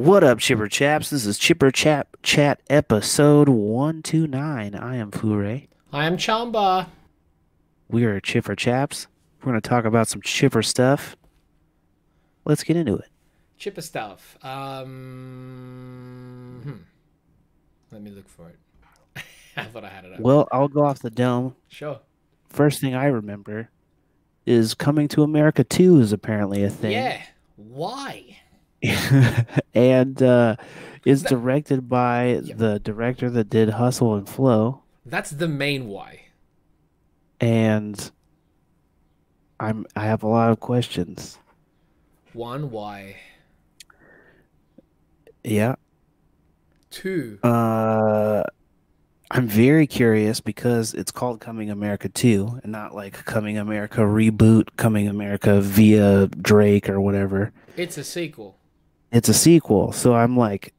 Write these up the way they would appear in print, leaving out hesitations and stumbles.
What up, Chipper Chaps? This is Chipper Chap Chat episode 129. I am FooRay. I am Chamba. We are Chipper Chaps. We're going to talk about some chipper stuff. Let's get into it. Chipper stuff. Let me look for it. I thought I had it open. Well, I'll go off the dome. Sure. First thing I remember is Coming to America 2 is apparently a thing. Yeah. Why? And is That, directed by yeah, the director that did Hustle and Flow. that's the main why. And I have a lot of questions. One, why? Yeah. Two, I'm very curious because it's called Coming America 2 and not like Coming America Reboot, Coming America via Drake or whatever. it's a sequel. It's a sequel. So I'm like,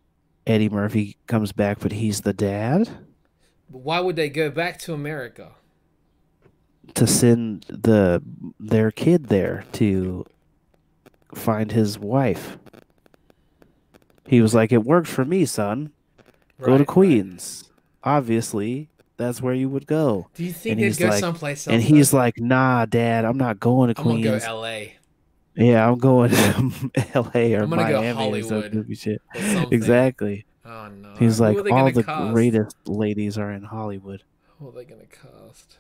Eddie Murphy comes back, but he's the dad But why would they go back to America? to send their kid there to find his wife. He was like, "It worked for me, son. Go to Right. Queens. Obviously, that's where you would go." Do you think And they'd he's go like, someplace and else though? he's like, "Nah, Dad, I'm not going to I'm gonna go Queens. LA. Yeah, I'm going to LA or I'm gonna go Miami or some Hollywood goofy shit." or something. Exactly. Oh no. He's Who like, are they all gonna the cast? greatest ladies are in Hollywood. Who are they gonna cast?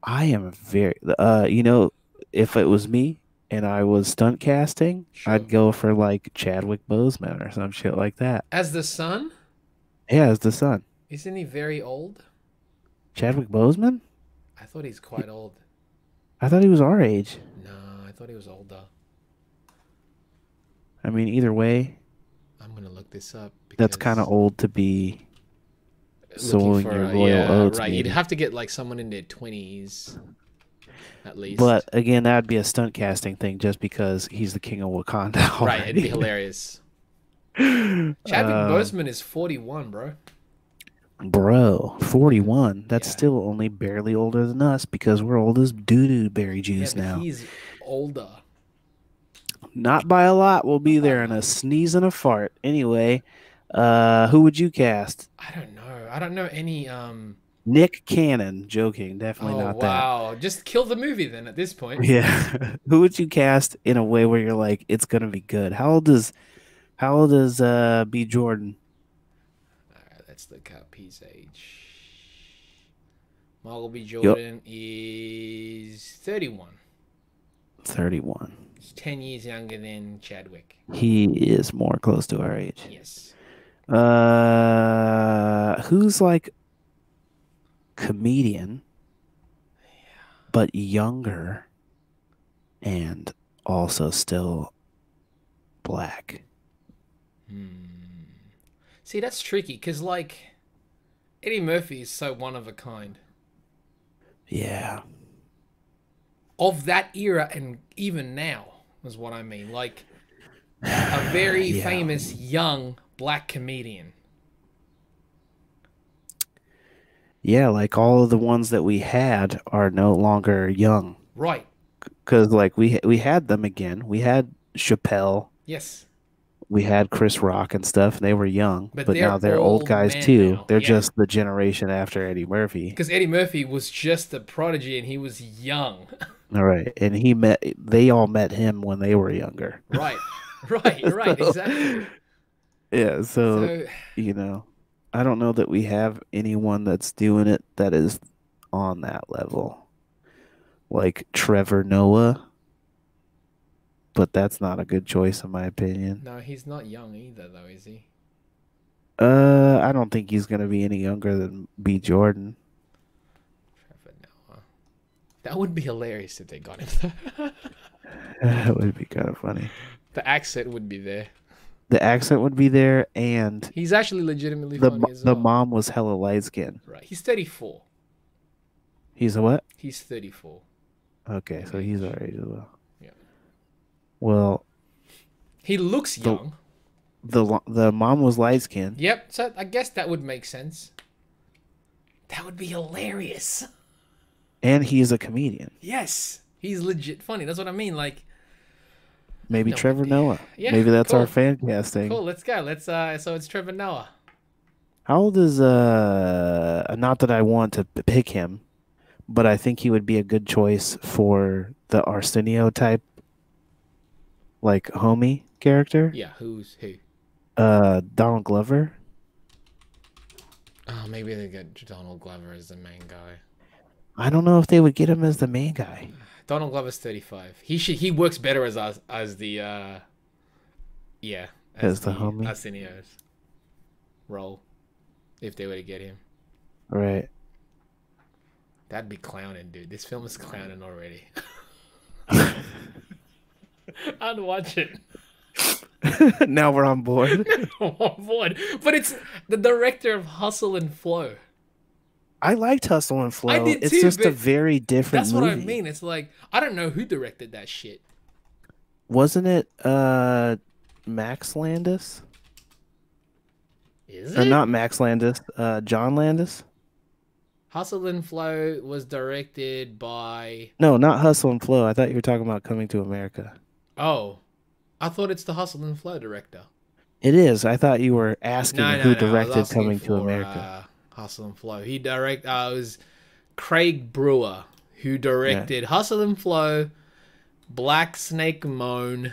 I am very, if it was me and I was stunt casting, Sure. I'd go for like Chadwick Boseman or some shit like that. As the son? Yeah, as the son. Isn't he very old? Chadwick Boseman? I thought he's quite old. I thought he was our age. No, I thought he was older. I mean, either way, I'm gonna look this up that's kind of because old to be looking sowing for your a, royal yeah, oats, right. You'd maybe. have to get like someone in their 20s at But least. again, that'd be a stunt casting thing just because he's the king of Wakanda Right, it'd be already. hilarious. Chadwick Um, Boseman is 41, bro. Bro, 41. That's Yeah. still only barely older than us because we're old as doo-doo berry Yeah, juice but now. he's older. Not by a lot. We'll be Not by a there in a lot. sneeze and a fart. Anyway, who would you cast? I don't know. I don't know any Nick Cannon. Joking. Definitely oh not that. wow. Just kill the movie then at this point. Yeah. Who would you cast in a way where you're like, it's gonna be good? How old is B Jordan? Alright, let's look up his age. Michael B. Yup, Jordan is 31. 31. He's 10 years younger than Chadwick. He is more close to our age. Yes. Who's like comedian but younger and also still black? Hmm. See, that's tricky because, like, Eddie Murphy is so one of a kind. Yeah. Of that era and even now, is what I mean. Like, a very Yeah. famous young black comedian. Yeah, like all of the ones that we had are no longer young. Right. Because like we had them again. We had Chappelle, Yes. we had Chris Rock and stuff, and they were young, But but now they're they're old old guys men too. now. They're Yeah. just the generation after Eddie Murphy. Because Eddie Murphy was just a prodigy and he was young. All right. And they all met him when they were younger. Right. Right. Right. So, Exactly. yeah, so, So, you know, I don't know that we have anyone that's doing it that is on that level. Like Trevor Noah, but that's not a good choice in my opinion. no, he's not young either, though, is he? I don't think he's gonna be any younger than B. Jordan. Trevor Noah. That would be hilarious if they got him. That would be kind of funny. The accent would be there. The accent would be there, and He's actually legitimately the funny as the well. mom was hella light skinned. Right. He's 34. He's a what? He's 34 Okay, in so he's age. our age as well. Yeah. Well, He looks the young. the mom was light skinned, Yep. So I guess that would make sense. That would be hilarious. and he's a comedian. Yes. He's legit funny. That's what I mean. Like, I have Maybe no Trevor idea. Noah. Yeah, Maybe that's our cool. fan casting. Cool, let's go. Let's so it's Trevor Noah. How old is not that I want to pick him, but I think he would be a good choice for the Arsenio type like homie character. Yeah, who's who? Donald Glover. Oh, maybe they get Donald Glover as the main guy. I don't know if they would get him as the main guy. Donald Glover's 35. He works better as us as the yeah, as As the the homie. Arsenio's role if they were to get him. Right. That'd be clowning, dude. This film is clowning already. I'd watch it. Now we're on board. I'm on board. But it's the director of Hustle and Flow. I liked Hustle and Flow. I did It's too, just a but very different that's what I movie. mean. It's like I don't know who directed that shit. Wasn't it Max Landis? Is Or it? not Max Landis, John Landis? Hustle and Flow was directed by. No, not Hustle and Flow. I thought you were talking about Coming to America. Oh, I thought it's the Hustle and Flow director. It is. I thought you were asking No, who no, no. I was directed asking Coming to for America. Hustle and Flow. He direct. It was Craig Brewer who Yeah, directed Hustle and Flow, Black Snake Moan, right.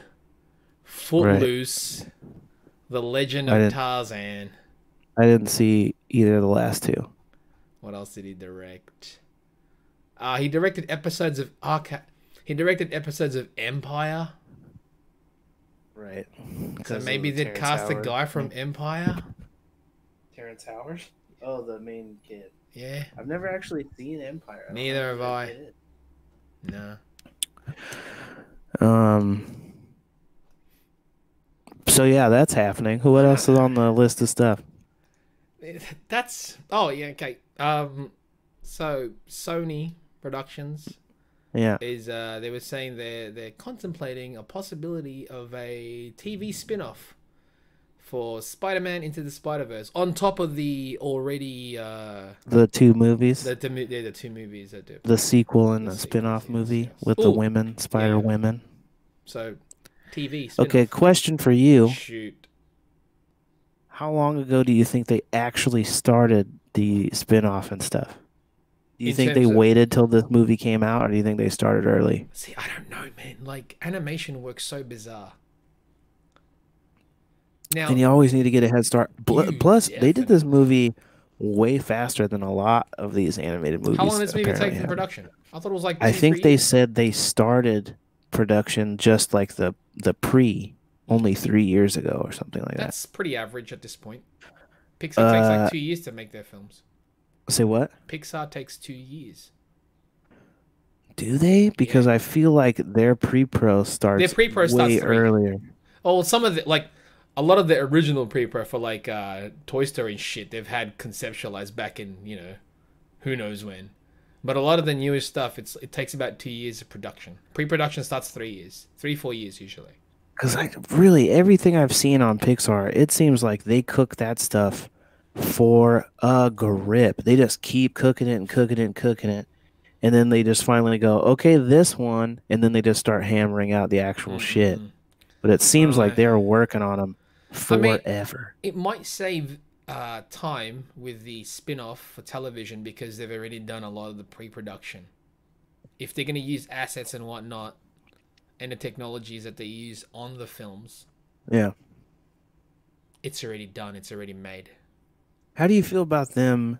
Footloose, The Legend I of didn't Tarzan. I didn't see either of the last two. What else did he direct? He directed episodes of He directed episodes of Empire. Right. So Because of maybe the they'd Terrence cast a Howard. guy from Empire. Terrence Howard? Oh, the main kid. Yeah. I've never actually seen Empire. I don't know Neither who have that I. kid No. is. So yeah, that's happening. What else is on the list of stuff? That's yeah, okay. So Sony Productions Yeah. is they were saying they're contemplating a possibility of a TV spin-off for Spider-Man Into the Spider-Verse on top of the already The two movies, the two movies that do the sequel and the the sequels, spin-off yes, movie yes. with the Oh, women, Spider yeah. Women. So TV Okay, spin-off. question for you. Shoot. How long ago do you think they actually started the spin-off and stuff? Do you In think they terms of waited till this movie came out, or do you think they started early? see, I don't know, man. Like animation works so bizarre. Now, And you always need to get a head start. you Plus, they did this definitely. movie way faster than a lot of these animated How long movies did this movie take apparently from have. production? I thought it was like I 2 3 think they years. said they started production just like the pre only 3 years ago or something like that. That's pretty average at this point. Pixar takes like Uh, 2 years to make their films. say what? Pixar takes 2 years. Do they? Yeah. Because I feel like their pre-pro Their starts pre-pro starts way 3. earlier. Oh, some of the like a lot of the original pre-pro for like Toy Story and shit, they've had conceptualized back in, who knows when. But a lot of the newest stuff, it takes about 2 years of production. Pre-production starts 3 years, 3 4 years usually. Because I really everything I've seen on Pixar, it seems like they cook that stuff for a grip. They just keep cooking it and cooking it and cooking it, and then they just finally go, okay, this one, and then they just start hammering out the actual shit. Mm-hmm. But it I seems don't like know. they're working on them I mean, forever. it might save time with the spin-off for television because they've already done a lot of the pre-production. If they're going to use assets and whatnot and the technologies that they use on the films, Yeah. it's already done. It's already made. How do you feel about them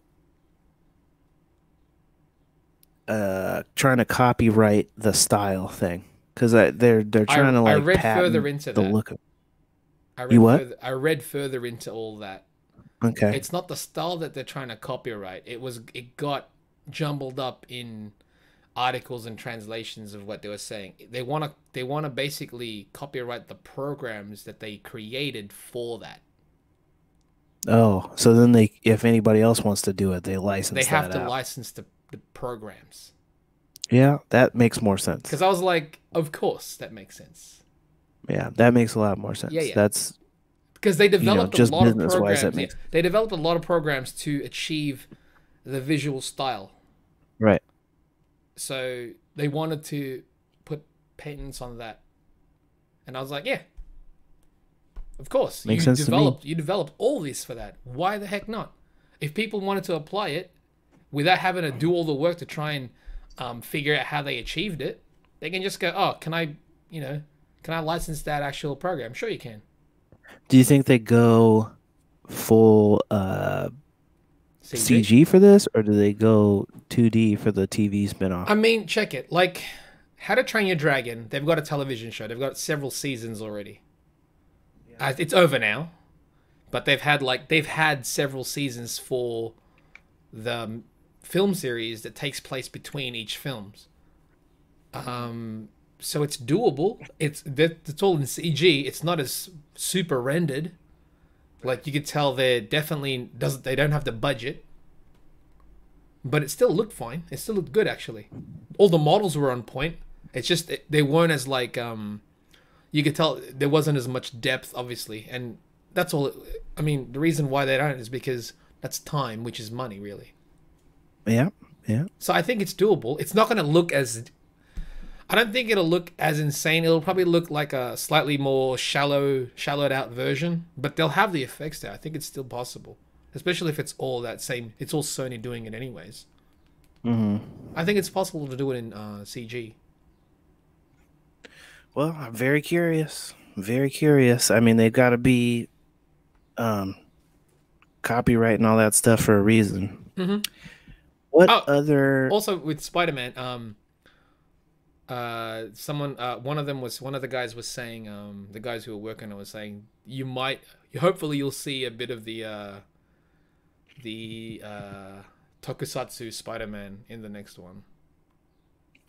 trying to copyright the style thing? Because they're trying to I like read further patent into the that. look of you what? I read further into all that. Okay. It's not the style that they're trying to copyright. It got jumbled up in articles and translations of what they were saying. They want to basically copyright the programs that they created for that. Oh, so then they, if anybody else wants to do it, they They license have that to out. license the programs. Yeah, that makes more sense. Because I was like, of course that makes sense. Yeah, that makes a lot more Yeah, sense. yeah. That's, Because they developed a just lot of business wise, that programs. Yeah, makes they developed a lot of programs to achieve the visual style. right. So they wanted to put patents on that. And I was like, yeah, of course. Makes sense to me. You developed all this for that. Why the heck not? If people wanted to apply it without having to do all the work to try and figure out how they achieved it, they can just go, oh, can I license that actual program? Sure, you can. Do you think they go full CG. CG for this, or do they go 2D for the TV spinoff? I mean, check it. Like, How to Train Your Dragon, they've got a television show. They've got several seasons already. It's over now, but they've had several seasons for the film series that takes place between each films. So it's doable. It's all in CG. It's not as super rendered. Like you could tell, they don't have the budget, but it still looked fine. It still looked good actually. All the models were on point. It's just they weren't as like you could tell there wasn't as much depth, obviously, and that's all. I mean, the reason why they don't is because that's time, which is money, really. Yeah, yeah. So I think it's doable. It's not going to look as. I don't think it'll look as insane. It'll probably look like a slightly more shallowed out version, but they'll have the effects there. I think it's still possible, especially if it's all that same. It's all Sony doing it anyways. I think it's possible to do it in CG. Well, I'm very curious. Very curious. I mean, they've got to be copyright and all that stuff for a reason. What other? Also with Spider-Man, one of the guys was saying, the guys who were working on it was saying, hopefully you'll see a bit of the Tokusatsu Spider-Man in the next one.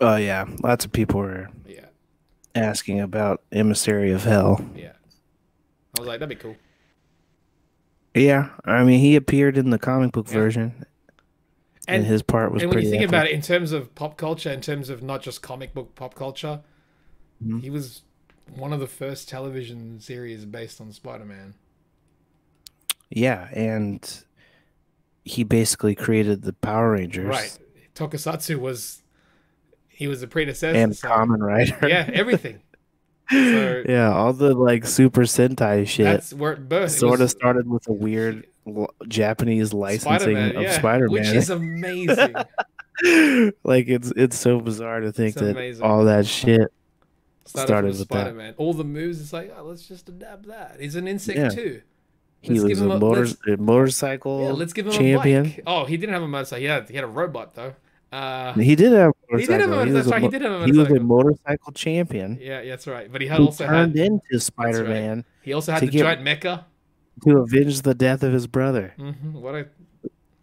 Oh yeah, lots of people were asking about Emissary of Hell. Yeah, I was like, that'd be cool. Yeah, I mean, he appeared in the comic book version, and his part was. And when pretty you think epic. about it, in terms of pop culture, in terms of not just comic book pop culture, he was one of the first television series based on Spider-Man. Yeah, and he basically created the Power Rangers. Right. Tokusatsu was the predecessor. And Kamen Rider. Yeah, everything. So yeah, all the like Super Sentai shit. That's where it birthed. Sort of started with a weird Japanese licensing of Spider-Man. Which is amazing. Like it's so bizarre to think that all that shit started with Spider-Man. All the moves, it's like, oh, let's just adapt that. He's an insect too. He was a motorcycle let's give him champion. A bike. Oh, he didn't have a motorcycle. He had a robot though. He did have a motorcycle. He did have a motorcycle. He was a motorcycle champion. Yeah, that's right. But he also turned into Spider-Man. Right. He also had the giant mecha to avenge the death of his brother.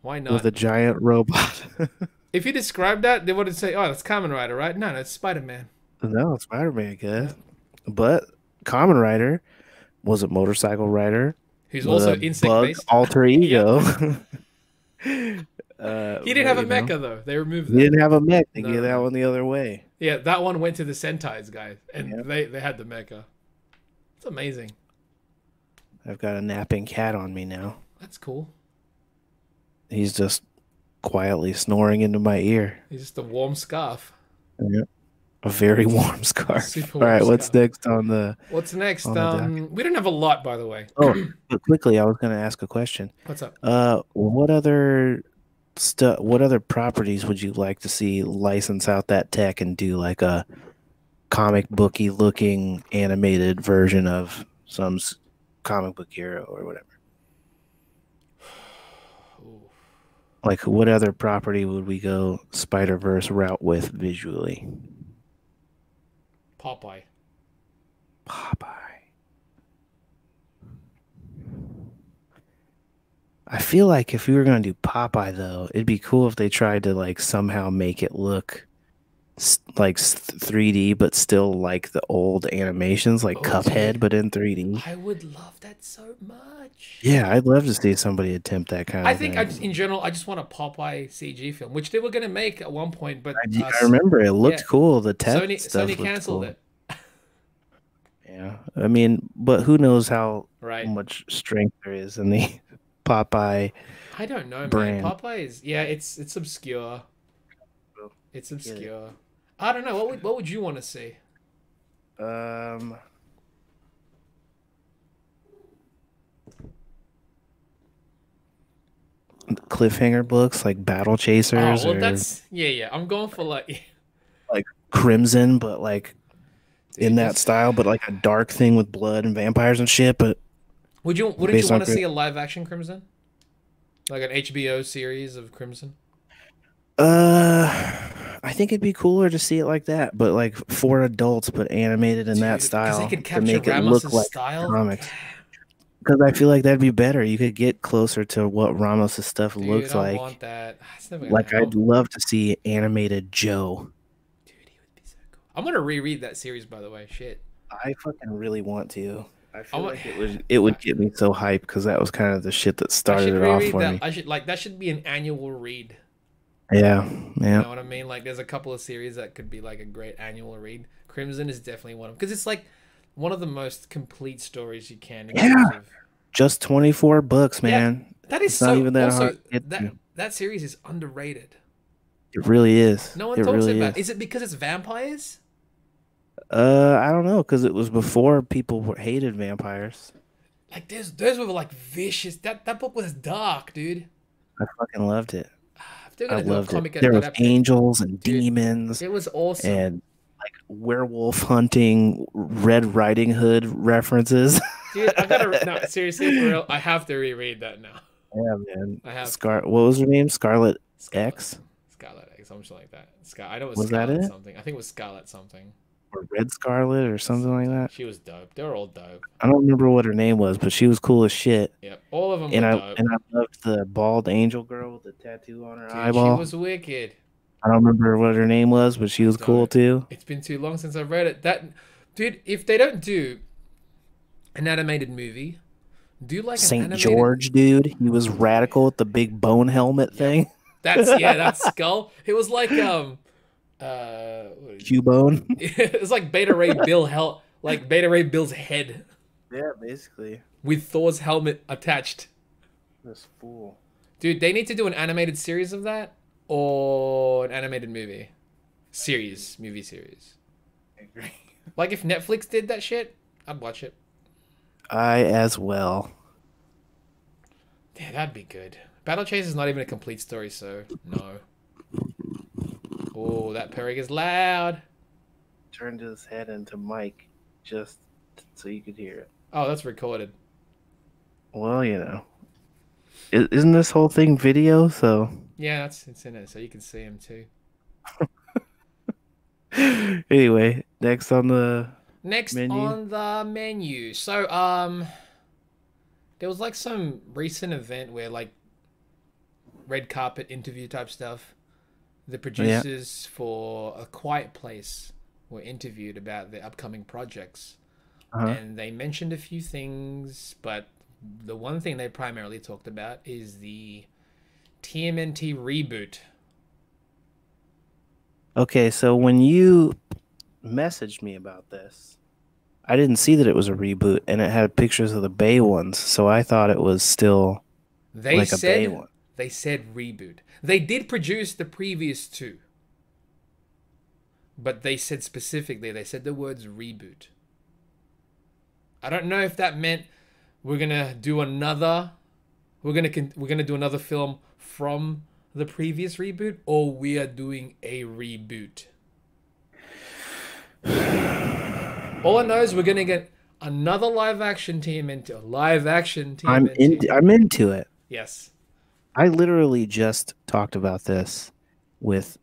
Why not? With a giant robot. If you describe that, they would say, "Oh, that's Kamen Rider, right?" No, that's Spider-Man. No, it's Spider-Man, guys. But Kamen Rider was a motorcycle rider. Who's also insect-based. Alter ego. He didn't have a mecha though. They removed that. He didn't have a mech. They gave that one the other way. Yeah, that one went to the Sentai's guys, and they had the mecha. It's amazing. I've got a napping cat on me now. That's cool. He's just quietly snoring into my ear. He's just a warm scarf. Yeah. A very warm scarf. All right, what's next on the? What's next? We don't have a lot, by the way. Oh, but quickly, I was going to ask a question. What's up? What other properties would you like to see license out that tech and do like a comic booky looking animated version of some comic book hero or whatever? Like, what other property would we go Spider-Verse route with visually? Popeye. I feel like if we were going to do Popeye, though, it'd be cool if they tried to, like, somehow make it look like 3D, but still like the old animations, like Cuphead, but in 3D. I would love that so much. Yeah, I'd love to see somebody attempt that kind of thing. I think, in general, I just want a Popeye CG film, which they were going to make at one point, but I remember it looked cool. The test Sony canceled it. Yeah, I mean, but who knows how much strength there is in the Popeye. I don't know, brand. man. Popeye is it's obscure. It's obscure. I don't know. What would you want to see? cliffhanger books like Battle Oh Chasers well, or that's yeah. I'm going for like, like Crimson, but like in dude, that just style, but like a dark thing with blood and vampires and shit, but wouldn't you based want on to see a live action Crimson, like an HBO series of Crimson? I think it'd be cooler to see it like that, but like for adults, but animated in that Dude, because they style could to capture make it look Ramos's like style. comics. Because I feel like that'd be better. You could get closer to what Ramos's stuff Dude, looks I like. want that. It's never gonna Like happen. I'd love to see animated Joe. Dude, he would be so cool. I'm gonna reread that series, by the way. Shit. I fucking really want to. I I feel want. like it would get me so hyped because that was kind of the shit that I started should it off reread for that. me. I should like that should be an annual read. Yeah, You yeah, know what I mean? Like, there's a couple of series that could be like a great annual read. Crimson is definitely one of them because it's like one of the most complete stories you can in yeah. terms of. Just 24 books, Yeah, man. that is It's not so. even that hard Also, to get that to. that series is underrated. It really is. No one It talks really about. is. Is it because it's vampires? I don't know, because it was before people hated vampires. Like, there's those were like vicious. That book was dark, dude. I fucking loved it. If they're I gonna do a loved it. comic There was adaptation, angels and dude, demons it was awesome. and like werewolf hunting, Red Riding Hood references. Dude, I gotta no seriously for real. I have to reread that now. Yeah, man. I have Scar. to. What was her name? Scarlet Scarlet, X. Scarlet X, something like that. I know it was Was that Scarlet it? something. I think it was Scarlet something. Or Red Scarlet or something like Something. that. She was dope. They were all dope. I don't remember what her name was, but she was cool as shit. Yep, all of them were And I dope. and I loved the bald angel girl with the tattoo on her Dude, she eyeball. was wicked. I don't remember what her name was, but she I was cool don't. too. It's been too long since I've read it. That, dude, if they don't do an animated movie, do like an Saint animated. George, dude. He was radical with the big bone helmet Yep. thing. That's yeah, that's Skull. It was like what is it? Cubone. It's like Beta Ray Bill like Beta Ray Bill's head Yeah, basically. with Thor's helmet attached. This fool. Dude, they need to do an animated series of that or an animated movie series. I agree. Like if Netflix did that shit, I'd watch it. I as well. Yeah, that'd be good. Battle Chase is not even a complete story, so no. Oh, that purring is loud. Turned his head into Mike just so you could hear it. Oh, that's recorded. Well, isn't this whole thing video? So Yeah, it's in it, so you can see him too. anyway, next on the Next menu. on the menu. So, there was like some recent event where like red carpet interview type stuff. The Yeah. producers for A Quiet Place were interviewed about their upcoming projects, Uh-huh. and they mentioned a few things, but the one thing they primarily talked about is the TMNT reboot. Okay, so when you messaged me about this, I didn't see that it was a reboot and it had pictures of the Bay ones, so I thought it was still They like a Bay said one. they said reboot. They did produce the previous two, but they said specifically they said the words reboot. I don't know if that meant we're gonna do another. We're gonna do another film from the previous reboot, or we are doing a reboot. All I know is we're gonna get another live action TMNT. Live action TMNT. I'm into it. Yes. I literally just talked about this with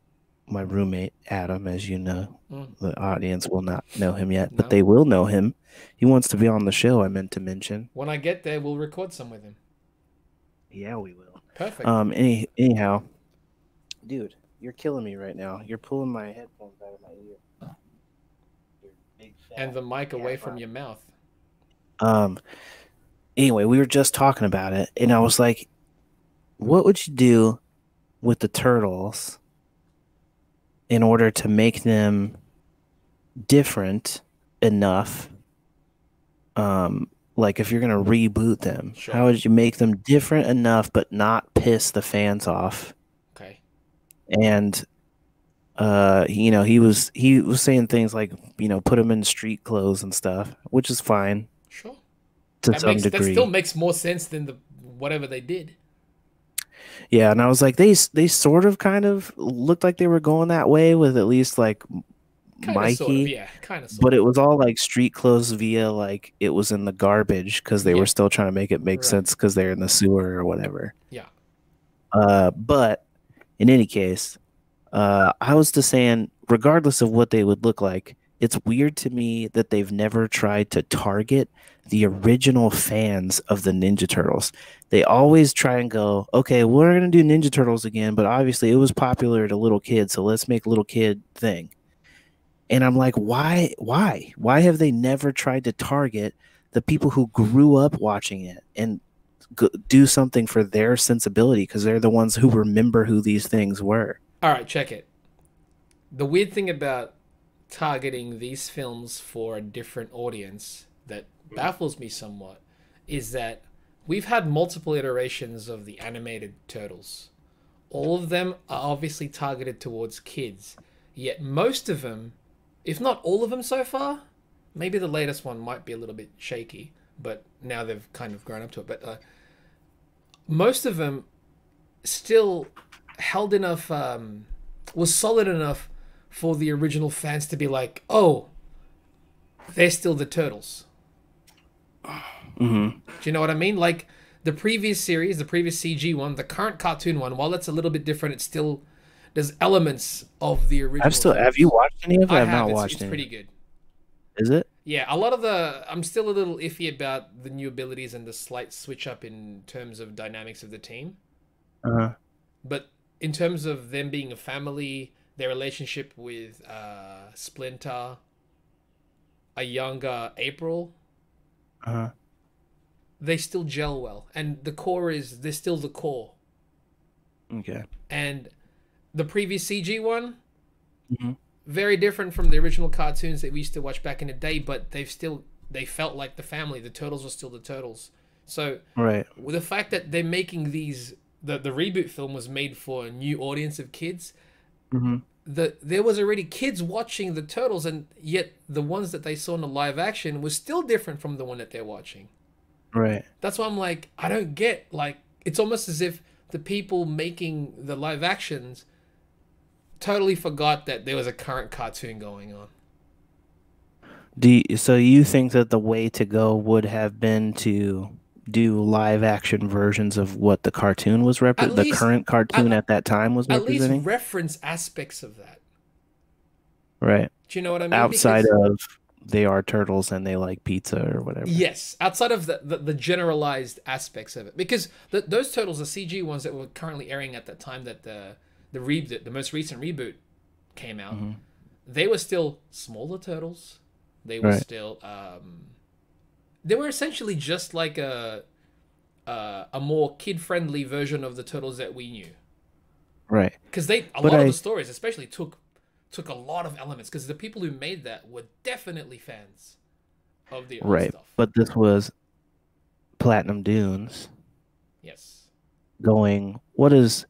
my roommate Adam, as you know. Mm, The audience will not know him yet, but no. they will know him. He wants to be on the show, I meant to mention. When I get there, we'll record some with him. Yeah, we will. Perfect. Anyhow, dude, you're killing me right now. You're pulling my headphones out of my ear. You're big And fat the mic away cat from bro. your mouth. Um anyway, we were just talking about it and I was like, what would you do with the turtles in order to make them different enough? Like if you're gonna reboot them, how Sure. would you make them different enough but not piss the fans off? Okay. And he was saying things like, put them in street clothes and stuff, which is fine Sure. to some That still degree. makes more sense than the whatever they did. Yeah, and I was like, they sort of kind of looked like they were going that way with at least like Kind of, sort of, Mikey, yeah, kind of, sort but of. it was all like street clothes via like it was in the garbage because they were Yep, still trying to make it make right. sense because they're in the sewer or whatever. Yeah. But in any case, I was just saying, regardless of what they would look like, it's weird to me that they've never tried to target the original fans of the Ninja Turtles. They always try and go, okay, we're gonna do Ninja Turtles again, but obviously it was popular to little kids, so let's make little kid thing. And I'm like, why? Why? Why have they never tried to target the people who grew up watching it and do something for their sensibility because they're the ones who remember who these things were? All right, check it. The weird thing about targeting these films for a different audience that baffles me somewhat is that we've had multiple iterations of the animated turtles. All of them are obviously targeted towards kids, yet most of them, if not all of them so far, maybe the latest one might be a little bit shaky, but now they've kind of grown up to it. But most of them still held enough, was solid enough for the original fans to be like, oh, they're still the turtles. Mm-hmm. Do you know what I mean? Like the previous series, the previous CG one, the current cartoon one, while it's a little bit different, it's still there's elements of the I've original still have you turtles. watched any of it? I I've have. not It's watched it's any. pretty good. Is it? Yeah, a lot of the I'm still a little iffy about the new abilities and the slight switch up in terms of dynamics of the team. Uh-huh. But in terms of them being a family, their relationship with Splinter, a younger April, Uh-huh. they still gel well. And the core is they're still the core. Okay. And the previous CG one, Hmm. very different from the original cartoons that we used to watch back in the day, but they felt like the family. The turtles were still the turtles. So Right. with the fact that they're making these the reboot film was made for a new audience of kids, Hmm. there was already kids watching the turtles, and yet the ones that they saw in the live action was still different from the one that they're watching. Right. That's why I'm like, I don't get, like, it's almost as if the people making the live actions totally forgot that there was a current cartoon going on. So you think that the way to go would have been to do live action versions of what the cartoon was At the least, current cartoon at, at that time was at least representing? reference aspects of that. Right. Do you know what I mean? Outside Because of they are turtles and they like pizza or whatever. yes, outside of the generalized aspects of it, because those turtles are CG ones that were currently airing at that time that the most recent reboot came out. Hmm. They were still smaller turtles. They were Right. still they were essentially just like a more kid friendly version of the turtles that we knew. Right. Because they a But lot of the I stories especially took a lot of elements because the people who made that were definitely fans of the old right. stuff. But this was Platinum Dunes Yes. going, what's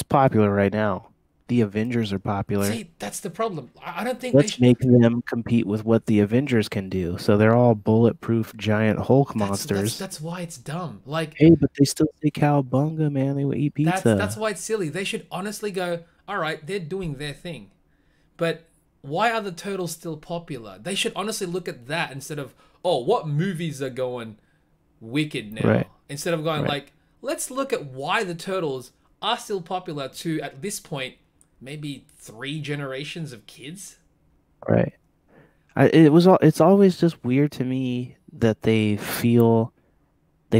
popular right now? The Avengers are popular. See, that's the problem. I don't think they Let's should. make them compete with what the Avengers can do. So they're all bulletproof giant Hulk monsters. That's why it's dumb. Like Hey, but they still say cowabunga, man. They will eat that's pizza. why it's silly. They should honestly go, all right, they're doing their thing. But why are the turtles still popular? They should honestly look at that instead of, oh, what movies are going wicked Right, now? Instead of going right, like, let's look at why the turtles are still popular to at this point maybe 3 generations of kids. right. It's always just weird to me that they've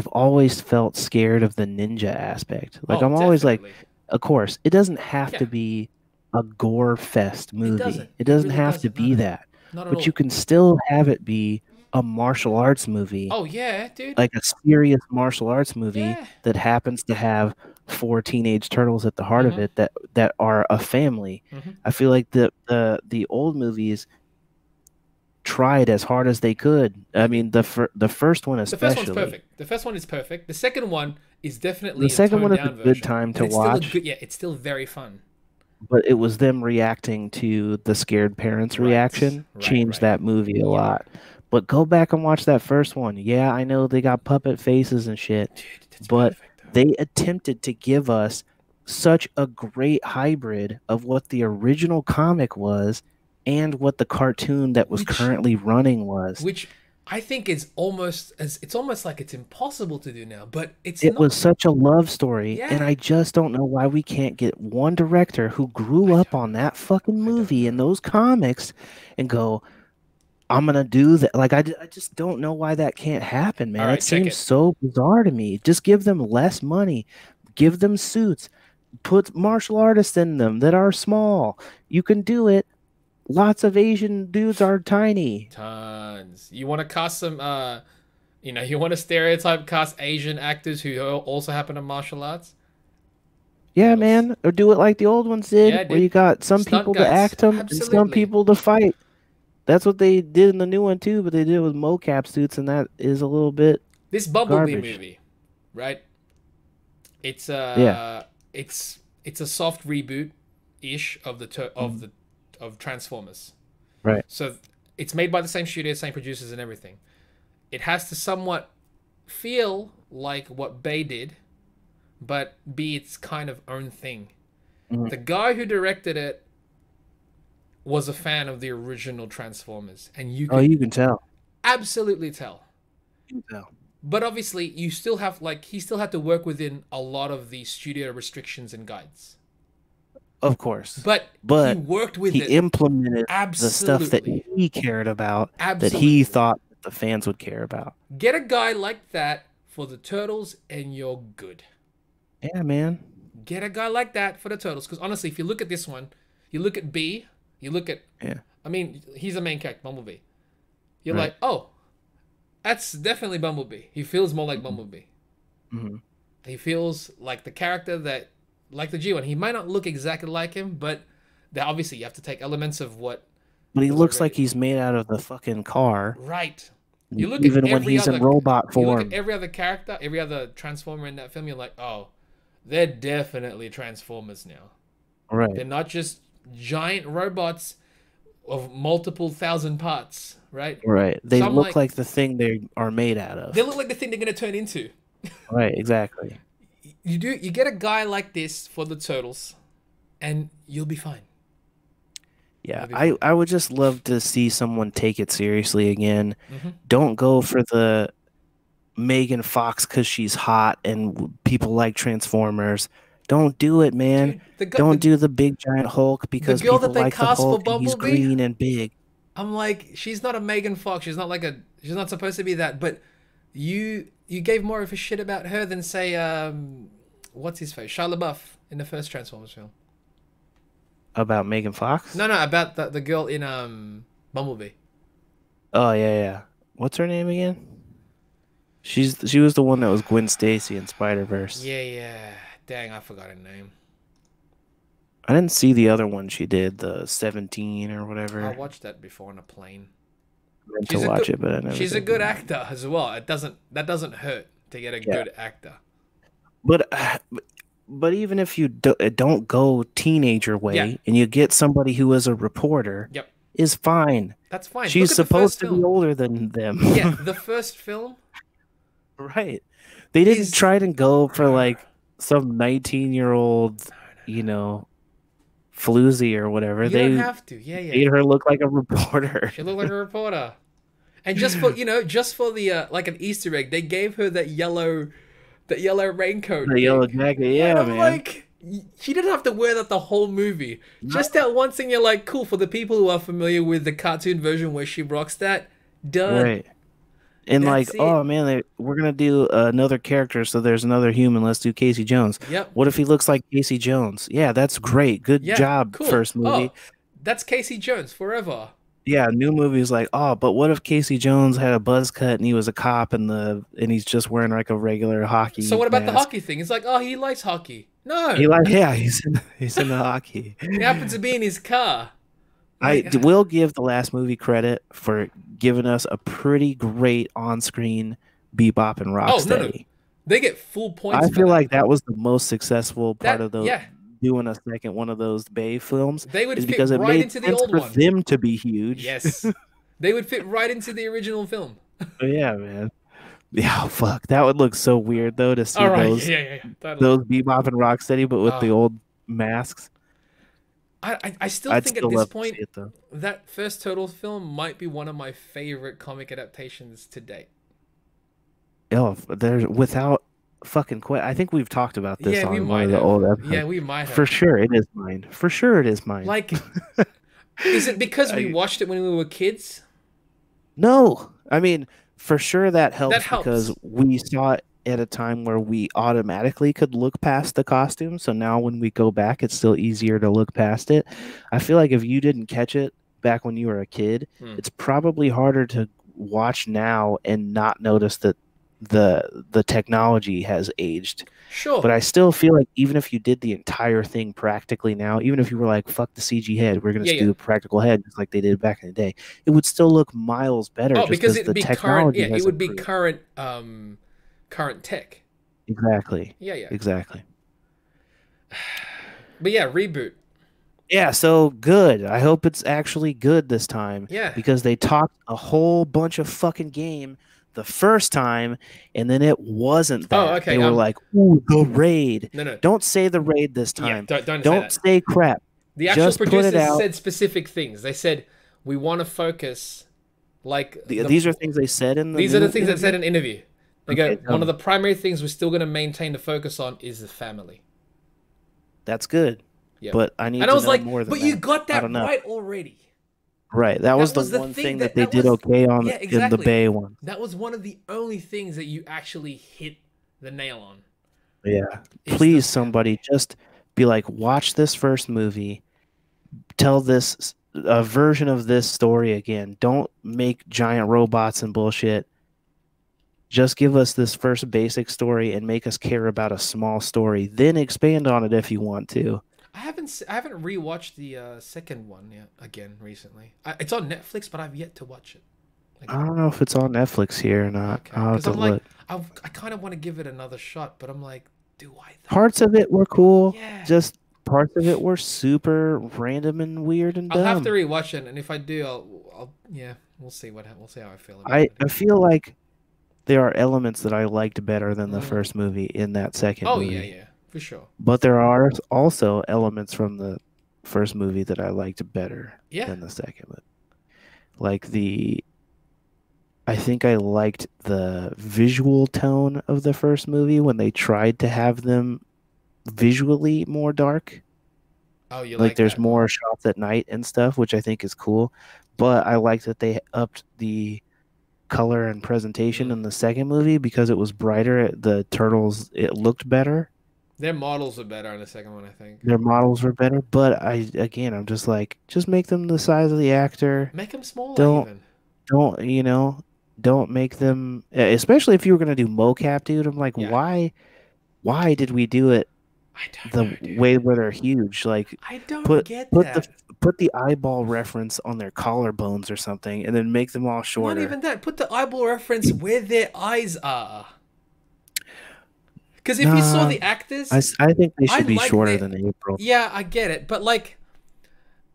always felt scared of the ninja aspect. Like Oh, I'm always like, definitely. of course, it doesn't have Yeah, to be a gore fest it doesn't. movie. It It doesn't really have to doesn't. No, be no, that. not at But you all. can still have it be a martial arts movie, Oh yeah, dude. like a serious martial arts movie Yeah. that happens to have four teenage turtles at the heart of Mm-hmm. it that are a family. Mm-hmm. I feel like the old movies tried as hard as they could. I They did. mean, the first one The first one's especially. perfect. The first one is perfect. The second one is The definitely a second one toned is a down good version, time but to it's still a watch, good. Yeah, it's still very fun. but it was them reacting to the scared parents' Right. reaction Right. changed Right. that movie a Yep. lot. But go back and watch that first one. Yeah, I know they got puppet faces and shit, Dude, that's but perfect though. they attempted to give us such a great hybrid of what the original comic was and what the cartoon that was which currently running was. which I think is almost as it's almost like it's impossible to do now, but it's It was not. such a love story, and Yeah, I just don't know why we can't get one director who grew I up don't on know. that fucking I don't movie and know. those comics and go, I'm gonna do that. Like, I just don't know why that can't happen, All man. It right, check seems it. so bizarre to me. Just give them less money, give them suits, put martial artists in them that are small. You can do it. Lots of Asian dudes are tiny. Tons. You want to cast some you want to stereotype cast Asian actors who also happen to martial arts? Yeah, That'll man. Or do it like the old ones did, Yeah, where you dude. got some Stunt people to guys. act them and some Absolutely. people to fight. That's what they did in the new one too, but they did it with mocap suits, and that is a little bit This Bumblebee garbage. movie, right? It's Yeah, it's a soft reboot ish of mhm, of Transformers. right. So it's made by the same studio, same producers and everything. It has to somewhat feel like what Bay did, but be its kind of own thing. Mhm. The guy who directed it was a fan of the original Transformers, and you Oh, could you can tell. absolutely tell. You can tell. But obviously, you still have like he still had to work within a lot of the studio restrictions and guides. Of course, But he but worked with he it implemented the stuff that absolutely. he cared about, that he Absolutely. thought that the fans would care about. Get a guy like that for the Turtles and you're good. Yeah, man. Get a guy like that for the Turtles. Because honestly, if you look at this one, you look at B, you look at, Yeah, I mean, he's a main character, Bumblebee. You're right. like, oh, that's definitely Bumblebee. He feels more like Mhm. Bumblebee. Mhm. He feels like the character that, like the G one. He might not look exactly like him, but obviously you have to take elements of what But he was looks like already he's made out of the fucking car, right. You look at even when every he's in other, robot you look at form. every other character, every other Transformer in that film. You're like, oh, they're definitely Transformers now. They're Right, not just giant robots of multiple thousand parts, right? right. They So I'm look like, like the thing they are made out they of. look like the thing they're gonna turn into. Right, exactly. You get a guy like this for the Turtles, and you'll be fine. Yeah, You'll be I fine. I would just love to see someone take it seriously again. Hmm. Don't go for the Megan Fox because she's hot and people like Transformers. Don't do it, man. Dude, Don't do the big giant Hulk the because girl people that they like the cast for Hulk and he's Bumblebee, green and big. I'm like, she's not a Megan Fox. She's not supposed to be that. But you gave more of a shit about her than say, what's his face, Shia LaBeouf in the first Transformers film. About Megan Fox? No, no, about the girl in Bumblebee. Oh yeah, yeah. What's her name again? She was the one that was Gwen Stacy in Spider-Verse. Yeah, yeah. Dang, I forgot her name. I didn't see the other one she did, the 17 or I whatever. watched that before on a plane. I meant to She's a good watch it, but I never she's a did. good actor as well. That doesn't hurt to get a Yeah. good actor. But but even if you don't go teenager Yeah. way and you get somebody who is a reporter, Yep. is fine. That's fine. Look She's at the first supposed to be film. older than Yeah, them. the first film Right. They didn't is try to go for no, like some 19-year-old, no, no, you no. know, floozy or whatever. You don't They have to. Yeah, yeah. made her look like a reporter. She looked like a reporter. And just for just for the like an Easter egg, they gave her that yellow raincoat The yellow thing. jacket, And yeah, I'm man. like, she didn't have to wear that the whole movie. No. Just that one thing, you're like, cool. For the people who are familiar with the cartoon version where she rocks that, done. Right. And like, That's it. oh man, we're gonna do another character, so there's another human. Let's do Casey Jones. Yep. What if he looks like Casey Jones? Yeah, that's great. Good Yeah. job, Cool. first movie. Oh, that's Casey Jones forever. Yeah, new movie is like, oh, but what if Casey Jones had a buzz cut and he was a cop and he's just wearing like a regular So hockey what about the mask? hockey thing? It's like, oh, he likes hockey. No, He like, yeah, he's in the hockey. he happens to be in his car. I Like, will give the last movie credit for giving us a pretty great on-screen Bebop and oh no, no, Rocksteady. they get full points I for feel that. like that was the most successful part That of the yeah, doing a second one of those Bay films they would is fit because it right made into the sense old for one. them to be huge. Yes, they would fit right into the original film. But yeah, man. Yeah, fuck. That would look so weird though to see All right, those yeah. That'll. Bebop and Rocksteady, but with the Uh, old masks. I still I'd think at still this love to point see it though. that first Turtles film might be one of my favorite comic adaptations to date. Oh, there's without fucking quit. I think we've talked about this Yeah, we on one might of the have. old Yeah, episodes. we might For have. sure, it is mine. For sure, it is mine. Like, is it because we I, watched it when we were kids? no, I mean, for sure that That helps because helps. we saw it at a time where we automatically could look past the costume. So now when we go back, it's still easier to look past it. I feel like if you didn't catch it back when you were a kid, Hmm. it's probably harder to watch now and not notice that the technology has aged. But Sure. I still feel like even if you did the entire thing practically now, even if you were like, fuck the CG head, we're going Yeah, to yeah. do a practical head just like they did back in the day, it would still look miles better Oh, just because because it'd the be current. technology Yeah, it has would be improved. current tech. Exactly. Yeah. Exactly. But yeah, reboot. Yeah, so good. I hope it's actually good this time Yeah. because they talked a whole bunch of fucking game the first time and then it wasn't Oh, that. They okay. were like, "Ooh, the raid." No. Don't say the raid this Yeah, time. don't say Don't that. say crap. The actual Just put it producers out. said specific things. They said we want to focus like the. These are things they said in the These are the new things that said interview. in an interview. They go, Okay, tell one of me. the primary things we're still going to maintain the focus on is the family. That's good, Yep. but I And need I to was know like, more than but you that. got I that don't know. right already. Right. That was That the was the one thing thing that that they that did was okay on yeah, in the exactly. Bay one. That was one of the only things that you actually hit the nail on Yeah. is the Please, somebody, family. just be like, watch this first movie, tell this a version of this story again. Don't make giant robots and bullshit. Just give us this first basic story and make us care about a small story. Then expand on it if you want to. I haven't rewatched the second one yet again recently. It's on Netflix, but I've yet to watch it I again. don't know if it's on Netflix here or not. Okay, I'll have because to I'm like, look. I kind of want to give it another shot, but I'm like, do I though? Parts of it were cool. Yeah, Just parts of it were super random and weird and I'll have to dumb. rewatch it, and if I do, I'll yeah, we'll see how I feel about I it I again. feel like there are elements that I liked better than the Mm. first movie in that second Oh yeah, movie. yeah, for sure. But there are also elements from the first movie that I liked better Yeah. than the second one. Like I think I liked the visual tone of the first movie when they tried to have them visually more dark. Oh, you Like like there's that more? more shots at night and stuff, which I think is cool. But I like that they upped the color and presentation Mm. in the second movie because it was brighter. The turtles, it looked better. Their models are better in the second one, I think. Their models were better. But I'm just like, just make them the size of the actor. Make them smaller, Don't, even. don't, don't make them, especially if you were going to do mocap, dude. I'm like, Yeah. why did we do it I don't the know, dude. way where they're huge? Like, I don't put, get put the, that. put the eyeball reference on their collarbones or something and then make them all Not shorter. even that. Put the eyeball reference where their eyes are. Because if you saw Nah, the actors, I think they I should be like shorter their. than April. Yeah, I get it, but like,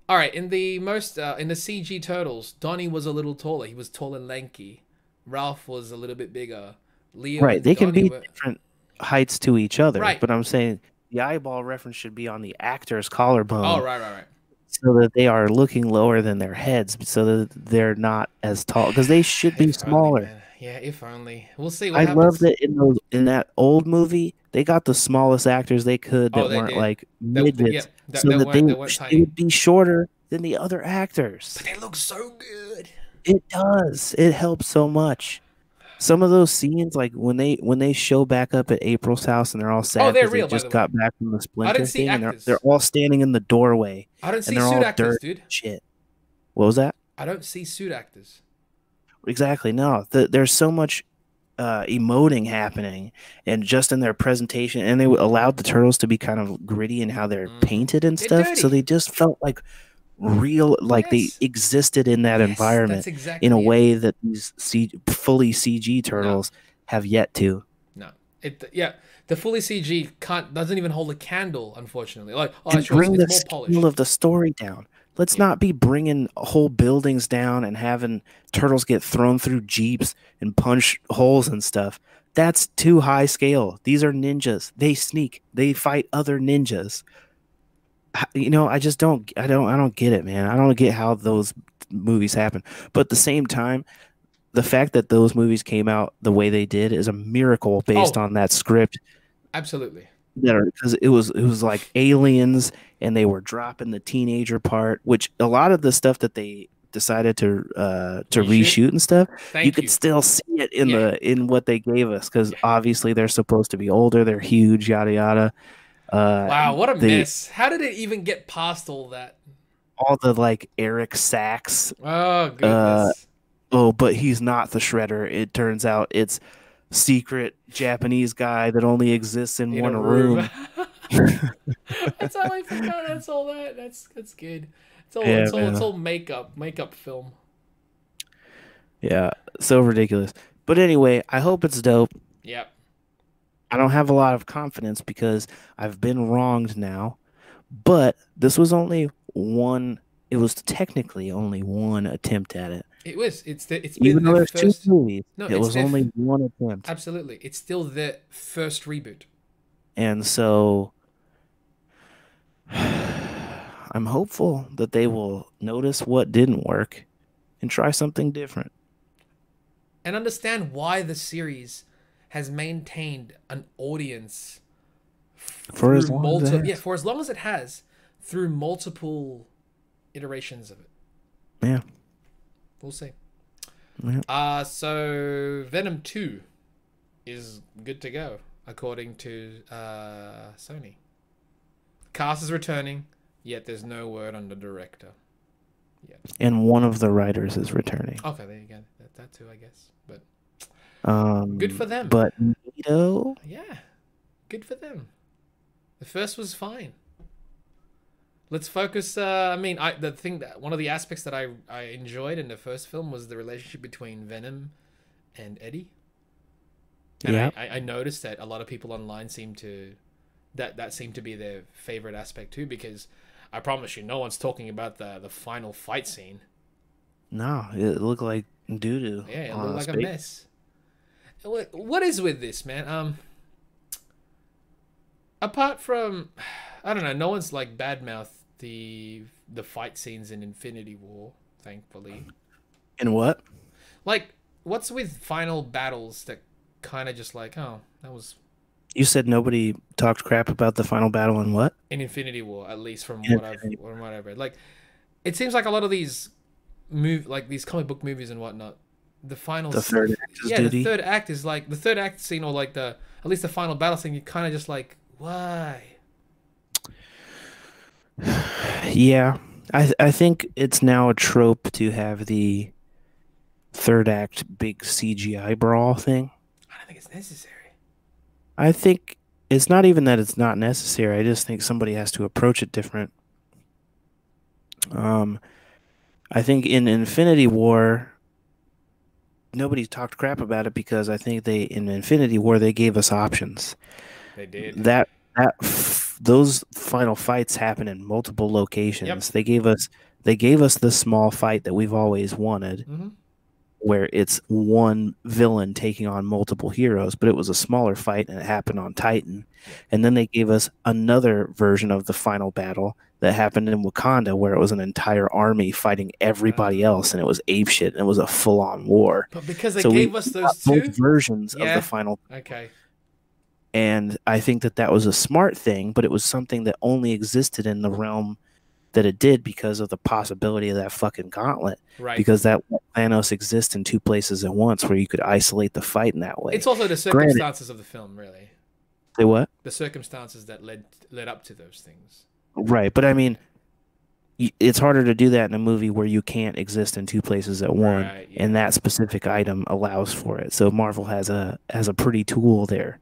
all right, in the CG Turtles, Donnie was a little taller. He was tall and lanky. Ralph was a little bit bigger. Leo Right. and They can Donnie be were different heights to each other, right. but I'm saying the eyeball reference should be on the actor's Oh, collarbone right. so that they are looking lower than their heads so that they're not as tall because they should be If only, smaller. man. Yeah, if only. We'll see what I love happens. that in that old movie, they got the smallest actors they could Oh, that they weren't did. like midgets so that They weren't they tiny, would be shorter than the other but actors. they look so good. It does. It helps so much. Some of those scenes, like when they show back up at April's house and they're all Oh, sad they're because they real, by just the way. got back from the I didn't Splinter see thing and they're actors. all standing in the doorway I don't and see they're suit all actors, dirt dude. shit. What was that? I don't see suit actors. Exactly. No, there's so much emoting happening and just in their presentation and they allowed the turtles to be kind of gritty in how they're Mm-hmm. painted and They're stuff. So dirty. they just felt like real, like they Yes. existed in that Yes, that's environment in a exactly it. way that these fully CG No, turtles have yet to. no. Yeah, the fully CG can't doesn't even hold a candle, unfortunately. Like, oh, And sure, bring it's the more scale polished. of the story down. Let's Yeah. not be bringing whole buildings down and having turtles get thrown through jeeps and punch holes and stuff. That's too high scale. These are ninjas. They sneak. They fight other ninjas. I just don't get it, man. I don't get how those movies happen. But at the same time, the fact that those movies came out the way they did is a miracle based Oh, on that script. absolutely. That are because it was like aliens and they were dropping the teenager part, which a lot of the stuff that they decided to Reshoot. reshoot and stuff, you Thank could you. still see it in Yeah. the in what they gave us because Yeah. obviously they're supposed to be older, they're huge, yada yada. Uh, Wow, what a the mess. How did it even get past all that? all the like Eric Sachs, Oh, uh, goodness. oh, but he's not the Shredder. It turns out it's secret Japanese guy that only exists in In a one room. room. That's all I forgot. That's all that. That's good. It's all Yeah, it's all it's man. all makeup film. Yeah, so ridiculous. But anyway, I hope it's dope. Yep. I don't have a lot of confidence because I've been wronged now, but this was only one, it was technically only one attempt at it. It was. It's been Even though their there's two first. movies, No, it it's was their only one attempt. absolutely. It's still their first reboot. And so I'm hopeful that they will notice what didn't work and try something different And understand why the series has maintained an audience for through as long as it multiple, yeah, has. for as long as it has, through multiple iterations of it. Yeah. We'll see. Yeah. So Venom 2 is good to go according to Sony. Cast is returning, yet there's no word on the director yet. And one of the writers is returning. Okay, there you go. That too, I guess. But good for them. But Nito, Yeah, good for them. The first was fine. Let's focus. I mean, the thing that one of the aspects that I enjoyed in the first film was the relationship between Venom and Eddie, and yeah, I noticed that a lot of people online seem to that seemed to be their favorite aspect too. Because I promise you, no one's talking about the final fight scene. no, it looked like doo doo Yeah, it on looked a like a space. mess. What is with this, man? Apart from, I don't know, no one's like badmouth the fight scenes in Infinity War, thankfully. And what? Like, what's with final battles that kind of just like, oh, that was You said nobody talked crap about the final battle and what? in Infinity War, at least Yeah, from what I've read. Like, it seems like a lot of these like these comic book movies and whatnot. The final, the third act is yeah, the duty. third act is like the third act scene, or like the at least the final battle scene. You kind of just like, why? Yeah, I think it's now a trope to have the third act big CGI brawl thing. I don't think it's necessary. I think it's not even that it's not necessary. I just think somebody has to approach it different. Um, I think in Infinity War, nobody talked crap about it because I think they in Infinity War they gave us options. They did. Those final fights happen in multiple Yep. locations. They gave us the small fight that we've always wanted, Mm-hmm. where it's one villain taking on multiple heroes, but it was a smaller fight and it happened on Titan. Yeah. And then they gave us another version of the final battle that happened in Wakanda, where it was an entire army fighting everybody Uh, else, and it was apeshit, and it was a full-on war. but because they So we gave us got those both two, versions of the yeah. final, Okay. and I think that that was a smart thing, but it was something that only existed in the realm that it did because of the possibility of that fucking gauntlet. Right. Because that Thanos exists in two places at once where you could isolate the fight in that way. It's also the Granted, circumstances of the film, really. say what? The circumstances that led up to those things. Right, but I mean, it's harder to do that in a movie where you can't exist in two places at one, Right. and Yeah. that specific item allows for it. So Marvel has a pretty tool there.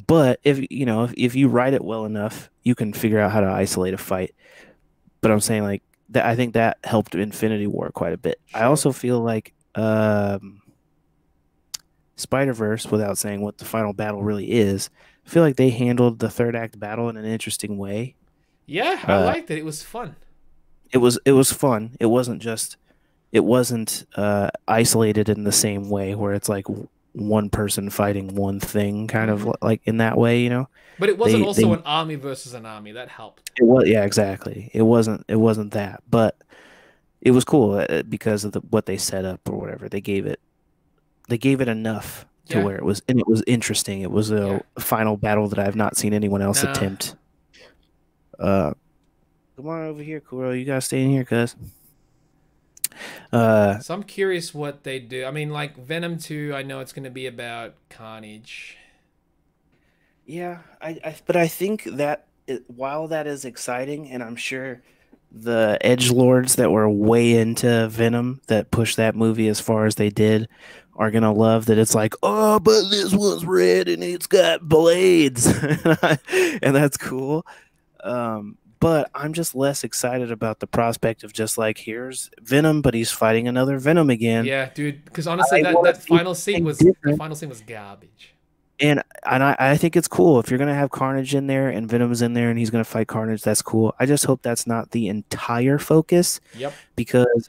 But if you write it well enough, you can figure out how to isolate a fight. But I'm saying like that I think that helped Infinity War quite a bit. I Sure. also feel like Spider-Verse, without saying what the final battle really is, I feel like they handled the third act battle in an interesting way. Yeah, I Uh, liked it. It was fun. it was fun. It wasn't isolated in the same way where it's like one person fighting one thing, kind of Hmm. like in that way, you know. But it wasn't also They an army versus an army. That helped. it was, yeah, exactly. It wasn't that, but it was cool because of what they set up or whatever. They gave it enough to Yeah, where it was interesting. It was a yeah. final battle that I've not seen anyone else Nah. attempt. Uh, Come on over here, Kuro. You gotta stay in here, cuz. Uh, So I'm curious what they do. I mean, like Venom 2, I know it's going to be about Carnage. yeah, but I think that while that is exciting, and I'm sure the edge lords that were way into Venom that pushed that movie as far as they did are gonna love that. It's like, oh, but this one's red and it's got blades, and that's cool. But I'm just less excited about the prospect of just like, here's Venom, but he's fighting another Venom again. Yeah, dude. Because honestly, I that want that to see final scene something was that different. final scene was garbage. And I think it's cool if you're gonna have Carnage in there and Venom's in there and he's gonna fight Carnage. That's cool. I just hope that's not the entire focus, Yep. because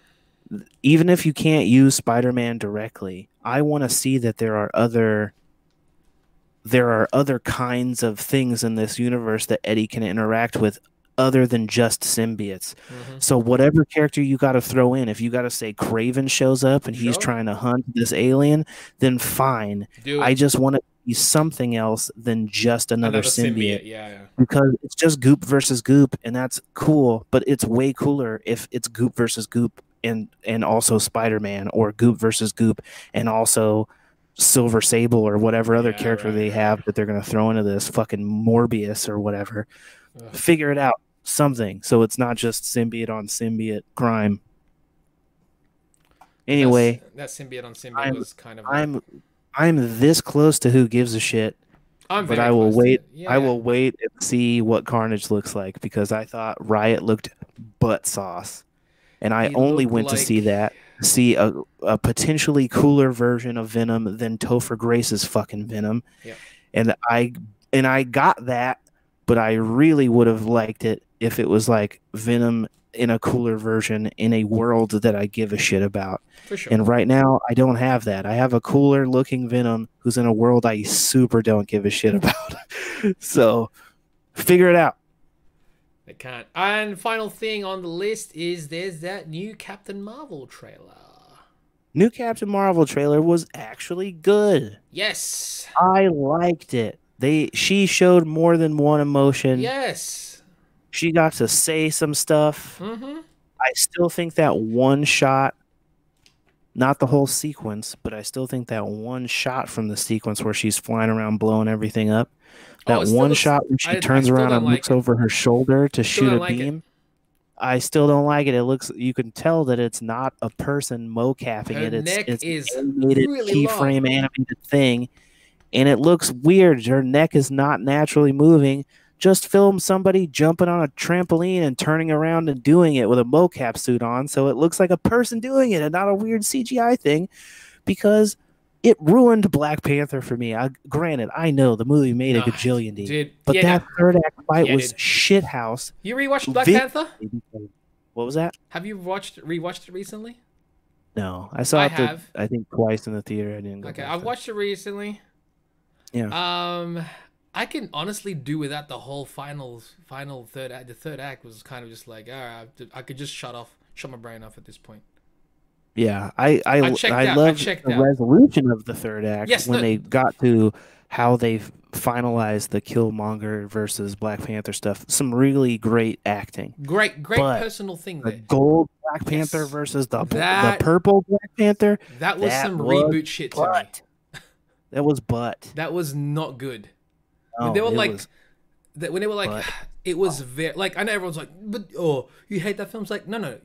even if you can't use Spider-Man directly, I want to see that there are other kinds of things in this universe that Eddie can interact with other than just symbiotes. Hmm. So whatever character you got to throw in, if you got to say Craven shows up and he's Sure. trying to hunt this alien, then fine. Do I it. just want to be something else than just another Another symbiote, symbiote. Yeah, yeah. because it's just Goop versus Goop, and that's cool. But it's way cooler if it's Goop versus Goop and also Spider-Man, or Goop versus Goop and also Silver Sable, or whatever other Yeah, character right, they right. have that they're gonna throw into this fucking Morbius or whatever. Ugh. Figure it out, something, so it's not just symbiote on symbiote crime. But that's Anyway, that symbiote on symbiote I'm was kind of like I'm I'm this close to Who Gives a Shit, I'm but very I will close to wait. it. Yeah, I yeah. will wait and see what Carnage looks like, because I thought Riot looked butt sauce, and I He only looked went to see like that, see a potentially cooler version of Venom than Topher Grace's fucking Venom, yeah. and I got that, but I really would have liked it if it was like Venom in a cooler version in a world that I give a shit about. For sure. And right now, I don't have that. I have a cooler looking Venom who's in a world I super don't give a shit about. So figure it out. They can't. And final thing on the list is there's that new Captain Marvel trailer. New Captain Marvel trailer was actually good. Yes. I liked it. She showed more than one emotion. Yes. She got to say some stuff. Mm-hmm. I still think that one shot, not the whole sequence, but I still think that one shot from the sequence where she's flying around blowing everything up, Oh, that it still one looks. shot when she I turns still around don't and like looks it. over her shoulder to Still shoot don't a like it. beam, I still don't like it. You can tell that it's not a person mocapping Her it. It's neck it's an is animated really long. keyframe animated thing, and it looks weird. Her neck is not naturally moving. Just film somebody jumping on a trampoline and turning around and doing it with a mocap suit on, so it looks like a person doing it and not a weird CGI thing, because it ruined Black Panther for me. Granted, I know the movie made a No, gajillion D, dude. but Yeah, no. that third act fight Yeah, was dude. shithouse. You rewatched Black Visually, Panther? what was that? Have you watched rewatched it recently? No, I saw I it have. I think twice in the theater. I didn't go Okay, back I've though. watched it recently. Yeah, Um, I can honestly do without the whole final third act. The third act was kind of just like, all right, I could just shut my brain off at this point. yeah. I I I checked I out. I loved checked the out. resolution of the third act Yes, when no, they got to how they finalized the Killmonger versus Black Panther stuff. Some really great acting, great but personal thing the there. gold Black Panther Yes, versus the that purple Black Panther, that was that some was reboot shit to me. butt. That was butt. That was not good. When they No, were it like, was when they were like, butt. it was very like I know everyone's like, but oh, you hate that film? It's like, no, no.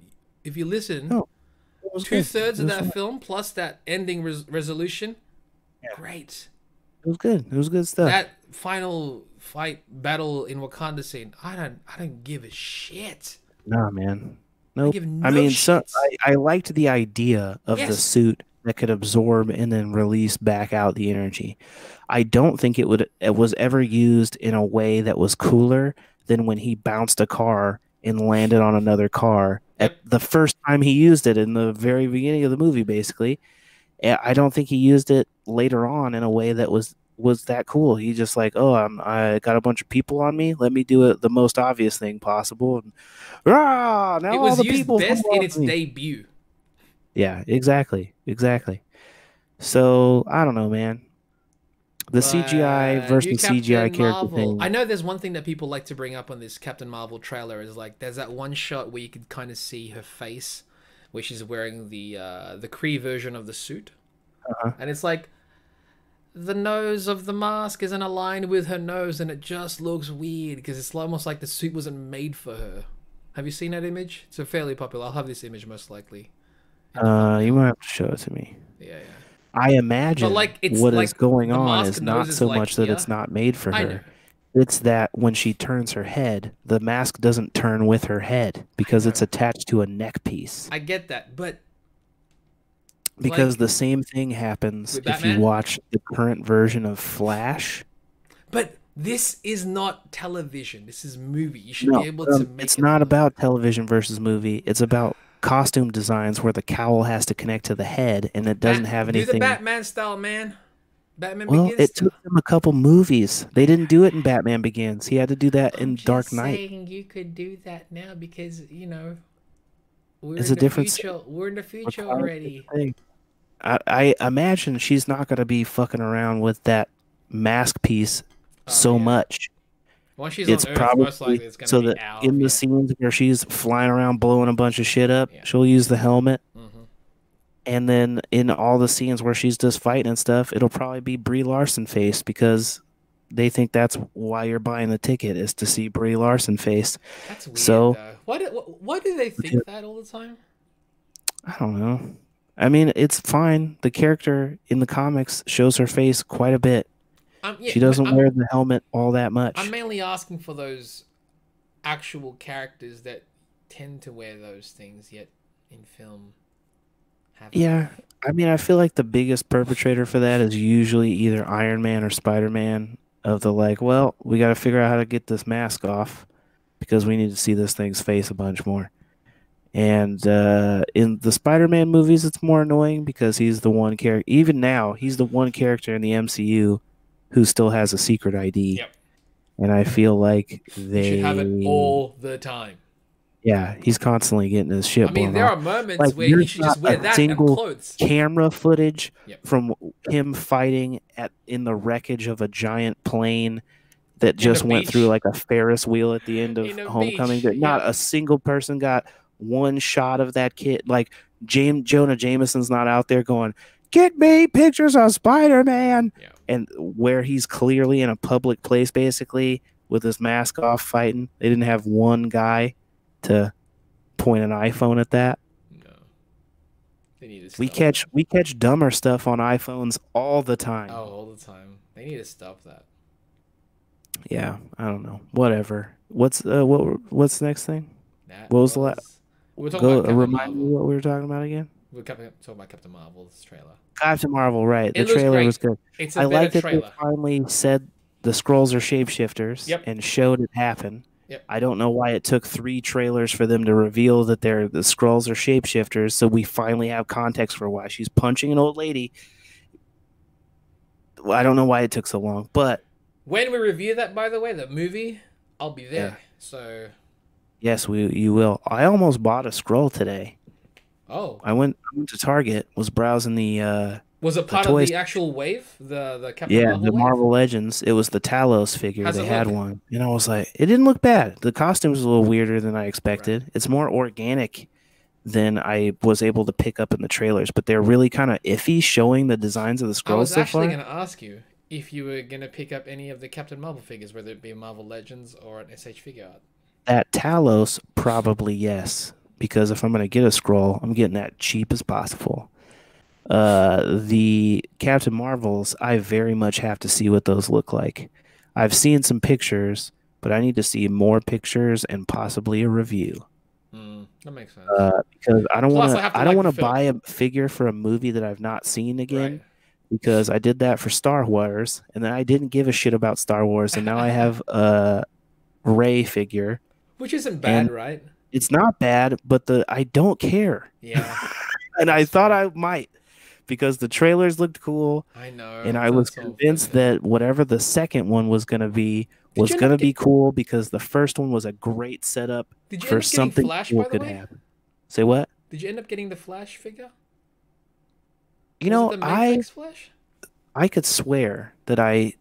If you listen, No, it was two good. thirds It of was that fun. film plus that ending resolution, Yeah, great. it was good. It was good stuff. That final fight battle in Wakanda scene, I don't give a shit. Nah, man. I Nope. give I no mean, shits. I liked the idea of the Yes. suit that could absorb and then release back out the energy. I don't think it was ever used in a way that was cooler than when he bounced a car and landed on another car at Yep. the first time he used it in the very beginning of the movie, basically. And I don't think he used it later on in a way that was that cool. He just like, oh, I got a bunch of people on me. Let me do it the most obvious thing possible. And now It all was the used people best in follow its me. debut. Yeah, exactly, exactly. So I don't know, man. The CGI But new versus CGI Captain character Marvel. I thing. know there's one thing that people like to bring up on this Captain Marvel trailer is like there's that one shot where you can kind of see her face, where she's wearing the Kree version of the suit, Uh-huh. and it's like the nose of the mask isn't aligned with her nose, and it just looks weird because it's almost like the suit wasn't made for her. Have you seen that image? It's a fairly popular. I'll have this image most likely in the You thumbnail. might have to show it to me. Yeah, yeah. I But imagine like it's what is like going the on mask is nose not is so like much that here. it's not made for I know. her. It's that when she turns her head, the mask doesn't turn with her head I because it's know. attached to a neck piece. I get that, but Because like the same thing happens with if you Batman. watch the current version of Flash. But this is not television. This is movie. You should be No, able to make it's it not look. about television versus movie. It's about costume designs where the cowl has to connect to the head and it doesn't have Do the anything. Batman style, man. Batman Well, Begins it style. took them a couple movies. They didn't do it in Batman Begins. He had to do that I'm in just Dark Knight. saying you could do that now because we're It's in a the different future. We're in the future requires already. different thing. I imagine she's not going to be fucking around with that mask piece Oh so yeah. much. Once she's It's on Earth, most probably likely it's gonna so be that out of in the yeah, scenes where she's flying around blowing a bunch of shit up, yeah. she'll use the helmet. Hmm. And then in all the scenes where she's just fighting and stuff, it'll probably be Brie Larson face because they think that's why you're buying the ticket is to see Brie Larson face. That's weird So though. Why do they think that all the time? I don't know. I mean, it's fine. The character in the comics shows her face quite a bit. Yeah, She but doesn't wear the helmet all that I'm much. mainly asking for those actual characters that tend to wear those things, yet in film haven't. Yeah. I mean, I feel like the biggest perpetrator for that is usually either Iron Man or Spider-Man of the like, well, we got to figure out how to get this mask off because we need to see this thing's face a bunch more. And in the Spider-Man movies, it's more annoying because he's the one character, even now, he's the one character in the MCU who still has a secret ID. Yep. And I feel like He should have it they, all the time. yeah, he's constantly getting his I shit mean, blown there off. are moments Like, where he there's should not just a wear that and single clothes. camera footage Yep. from him fighting at in the wreckage of a giant plane that In the just went through beach. like a Ferris wheel at the end In of a Homecoming. beach. That not Yep. a single person got one shot of that kid. Like Jonah Jameson's not out there going, "Get me pictures of Spider-Man," Yeah. and where he's clearly in a public place, basically with his mask off, fighting. They didn't have one guy to point an iPhone at that. No. They need to We stop catch that. we catch dumber stuff on iPhones all the Oh, time. all the time. They need to stop that. Yeah, I don't know. Whatever. What's the next thing? That What was the last? was. We were talking Go about Captain remind me Marvel. what we were talking about again. We were talking about Captain Marvel's trailer. Captain Marvel, right? The It looks trailer was great. good. It's a I better like that they trailer. finally said the scrolls are shapeshifters Yep. and showed it happen. Yep. I don't know why it took 3 trailers for them to reveal that the scrolls are shapeshifters. So we finally have context for why she's punching an old lady. Well, I don't know why it took so long, but When we review that, by the way, the movie, I'll be yeah, there. So, yes, you will. I almost bought a scroll today. oh, I went to Target, was browsing was it the part of toys. the actual wave, the Captain Yeah, Marvel the wave? Marvel Legends. It was the Talos figure. How's They it had look? one, and I was like, it didn't look bad. The costume was a little weirder than I Right. expected. It's more organic than I was able to pick up in the trailers, but they're really kind of iffy showing the designs of the I scrolls was so actually far. going to ask you if you were going to pick up any of the Captain Marvel figures, whether it be Marvel Legends or an SH figure art. That Talos, probably yes, because if I'm gonna get a scroll, I'm getting that cheap as possible. The Captain Marvels, I very much have to see what those look like. I've seen some pictures, but I need to see more pictures and possibly a review. That makes sense. Because Plus, I have to I don't like want the to film. buy a figure for a movie that I've not seen Right. again. Because I did that for Star Wars, and then I didn't give a shit about Star Wars, and now I have a Ray figure Which isn't bad, And right? it's not bad, but the I don't care. Yeah, And I that's thought fair. I might because the trailers looked cool, I know. and I was That's all funny. convinced that whatever the second one was going to be Did you was end going up to be get? cool because the first one was a great setup Did you for end up getting something Flash, cool by the could way? happen. Say what? Did you end up getting the Flash figure? You Was it know, the Mayflex Flash? I could swear that I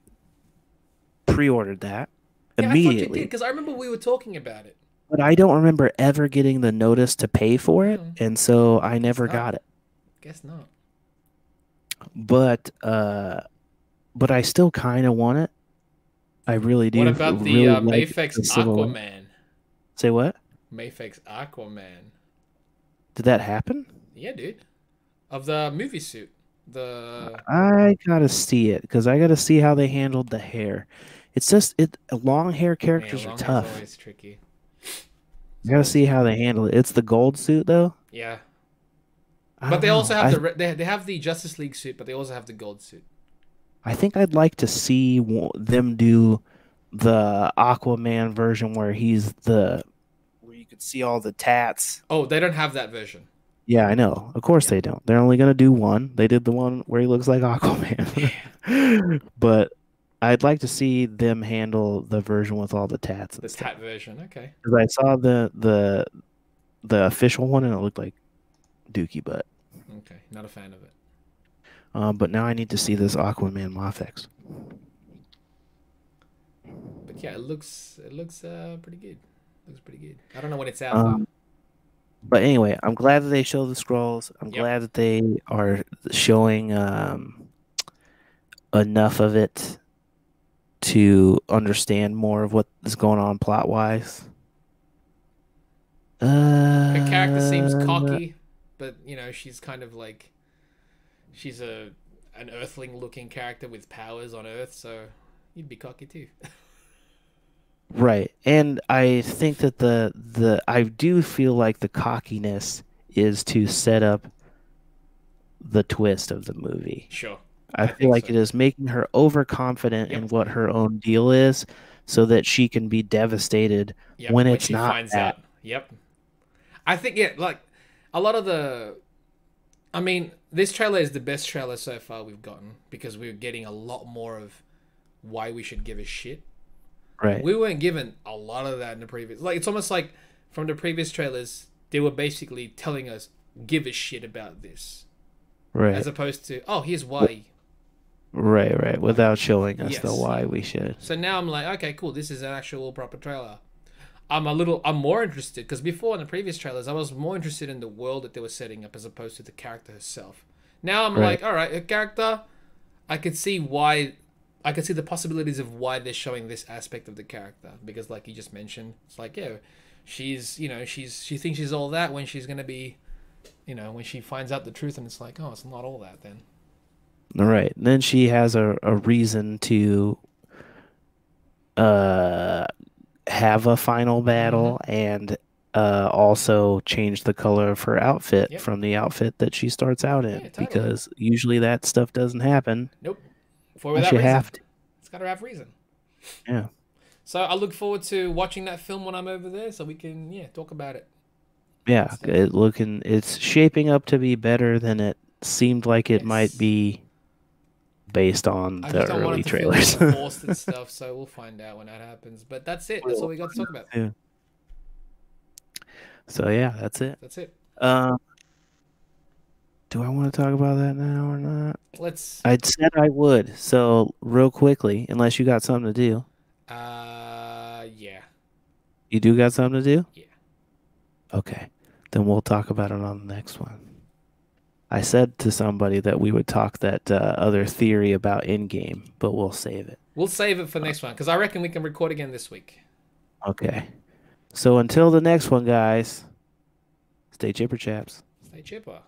pre-ordered that Yeah, I thought you did immediately, because I remember we were talking about it. but I don't remember ever getting the notice to pay for it, Oh, and so I guess never not. got it. Guess not. But I still kind of want it. I really What do. about the Really like Mayflex the silhouette. Aquaman? Say what? Mayflex Aquaman. Did that happen? Yeah, dude. Of the movie suit. The I gotta see it because I gotta see how they handled the hair. It's just long hair yeah, characters are long hair's tough. always tricky. It's I gotta always see how tricky. they handle it. It's the gold suit though. Yeah, I but don't they also know. have the they have the Justice League suit, but they also have the gold suit. I think I'd like to see them do the Aquaman version where he's the where you could see all the tats. Oh, they don't have that version. Yeah, I know. Of course Yeah, they don't. They're only gonna do one. They did the one where he looks like Aquaman. yeah. But I'd like to see them handle the version with all the tats The and stuff. tat version. Okay. Because I saw the official one and it looked like Dookie butt. Okay. Not a fan of it. But now I need to see this Aquaman Mafex. But yeah, it looks pretty good. Looks pretty good. I don't know when it's out though. Um, but anyway, I'm glad that they show the scrolls. I'm Yep. glad that they are showing enough of it to understand more of what is going on plot wise. Her character seems Uh, cocky, but she's kind of like she's a an earthling looking character with powers on Earth, so you'd be cocky too. right. And I think that the I do feel like the cockiness is to set up the twist of the movie. Sure. I I feel think like so. it is making her overconfident in Yep. what her own deal is so that she can be devastated Yep. when When it's she not finds that. out. Yep. I think yeah, like a lot of the I mean, this trailer is the best trailer so far we've gotten because we're getting a lot more of why we should give a shit. Right. We weren't given a lot of that in the previous. Like it's almost like from the previous trailers, they were basically telling us give a shit about this, Right. as opposed to oh here's why. Right. Like Without showing us the yes, why yeah. we should. So now I'm like okay cool this is an actual proper trailer. I'm more interested because before in the previous trailers I was more interested in the world that they were setting up as opposed to the character herself. Now I'm Right. like all right, a character I could see why I could see the possibilities of why they're showing this aspect of the character because like you just mentioned it's like yeah she's she thinks she's all that when she's going to be when she finds out the truth and it's like oh it's not all that then. Right. And then she has a reason to uh have a final Mm-hmm. battle and also change the color of her outfit Yep. from the outfit that she starts out Yeah, in totally. because usually that stuff doesn't happen Nope. For unless without you have reason. to. It's got to have reason. Yeah. So I look forward to watching that film when I'm over there, so we can talk about it and Yeah, stuff. it's shaping up to be better than it seemed like it might Yes. be based on I the just don't want early it to feel like trailers. forced and stuff, so we'll find out when that happens. But that's it. That's all We'll we got to find talk out about. too. So yeah, that's it. That's it. Um, do I want to talk about that now or not? Let's. I said I would. So real quickly, unless you got something to do. Yeah. You do got something to do? Yeah. Okay. Then we'll talk about it on the next one. I said to somebody that we would talk that other theory about in-game, but we'll save it. We'll save it for Uh, next one because I reckon we can record again this week. Okay. So until the next one, guys, stay chipper chaps. Stay chipper.